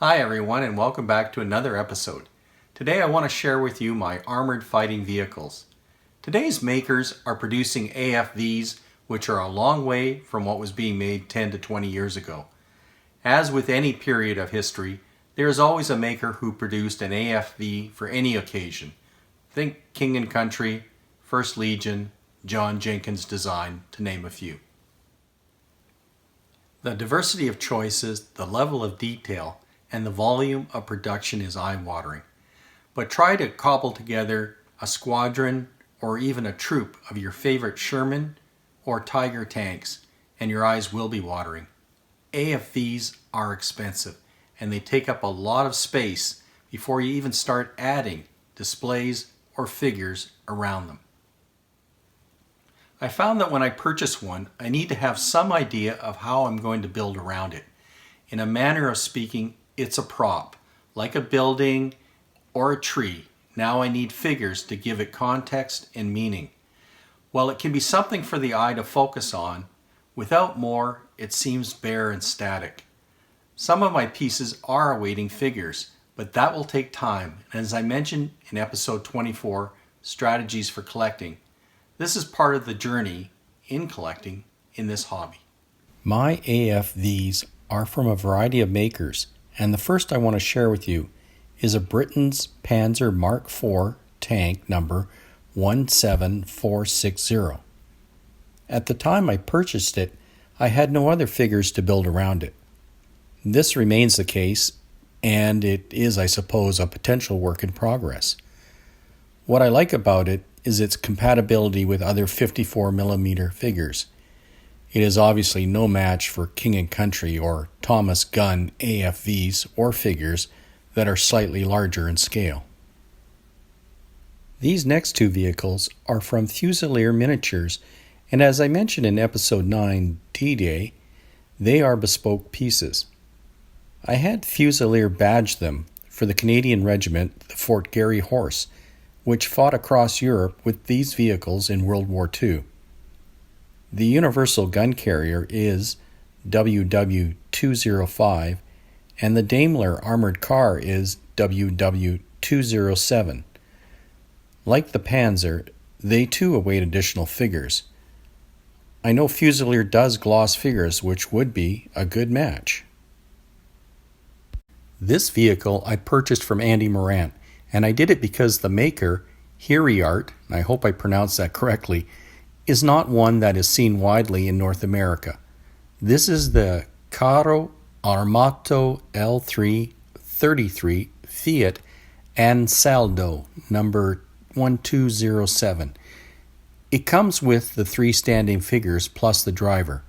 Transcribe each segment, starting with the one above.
Hi everyone, and welcome back to another episode. Today I want to share with you my armored fighting vehicles. Today's makers are producing AFVs, which are a long way from what was being made 10 to 20 years ago. As with any period of history, there is always a maker who produced an AFV for any occasion. Think King and Country, 1st Legion, John Jenkins Design, to name a few. The diversity of choices, the level of detail, and the volume of production is eye-watering. But try to cobble together a squadron or even a troop of your favorite Sherman or Tiger tanks, and your eyes will be watering. AFVs are expensive, and they take up a lot of space before you even start adding displays or figures around them. I found that when I purchase one, I need to have some idea of how I'm going to build around it. In a manner of speaking, it's a prop, like a building or a tree. Now I need figures to give it context and meaning. While it can be something for the eye to focus on, without more, it seems bare and static. Some of my pieces are awaiting figures, but that will take time. And as I mentioned in episode 24, Strategies for Collecting, this is part of the journey in collecting in this hobby. My AFVs are from a variety of makers, and the first I want to share with you is a Britain's Panzer Mark IV tank number 17460. At the time I purchased it, I had no other figures to build around it. This remains the case, and it is, I suppose, a potential work in progress. What I like about it is its compatibility with other 54mm figures. It is obviously no match for King and Country or Thomas Gunn AFVs or figures that are slightly larger in scale. These next two vehicles are from Fusilier Miniatures, and as I mentioned in episode 9, D-Day, they are bespoke pieces. I had Fusilier badge them for the Canadian regiment, the Fort Garry Horse, which fought across Europe with these vehicles in World War II. The universal gun carrier is WW205, and the Daimler armored car is WW207. Like the Panzer, they too await additional figures. I know Fusilier does gloss figures, which would be a good match. This vehicle I purchased from Andy Morant, and I did it because the maker, Hiriart, and I hope I pronounced that correctly, is not one that is seen widely in North America. This is the Karo Armato L333 Fiat Ansaldo number 1207. It comes with the 3 standing figures plus the driver.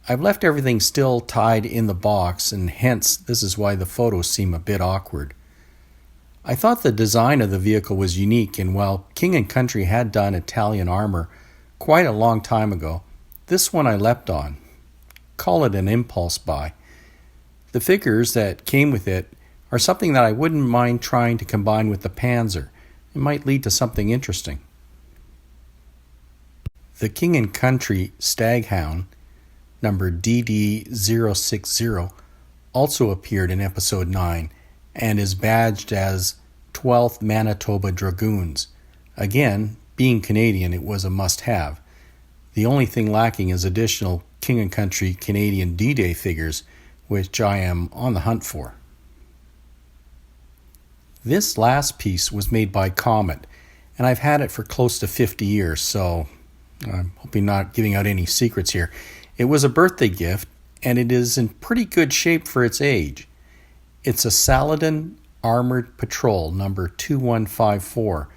I've left everything still tied in the box, and hence this is why the photos seem a bit awkward. I thought the design of the vehicle was unique, and while King and Country had done Italian armor quite a long time ago, this one I leapt on. Call it an impulse buy. The figures that came with it are something that I wouldn't mind trying to combine with the Panzer. It might lead to something interesting. The King and Country Staghound, number DD060, also appeared in episode 9 and is badged as 12th Manitoba Dragoons. Again, being Canadian, it was a must-have. The only thing lacking is additional King and Country Canadian D-Day figures, which I am on the hunt for. This last piece was made by Comet, and I've had it for close to 50 years, so I'm hoping not giving out any secrets here. It was a birthday gift, and it is in pretty good shape for its age. It's a Saladin Armored Patrol number 2154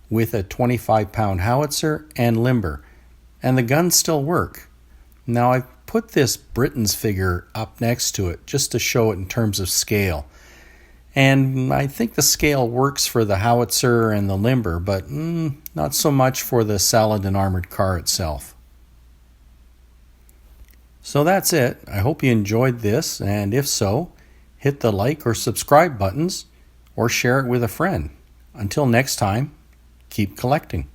with a 25-pound howitzer and limber, and the guns still work. Now I've put this Britain's figure up next to it just to show it in terms of scale. And I think the scale works for the howitzer and the limber, but not so much for the Saladin armored car itself. So that's it. I hope you enjoyed this, and if so, hit the like or subscribe buttons or share it with a friend. Until next time, keep collecting.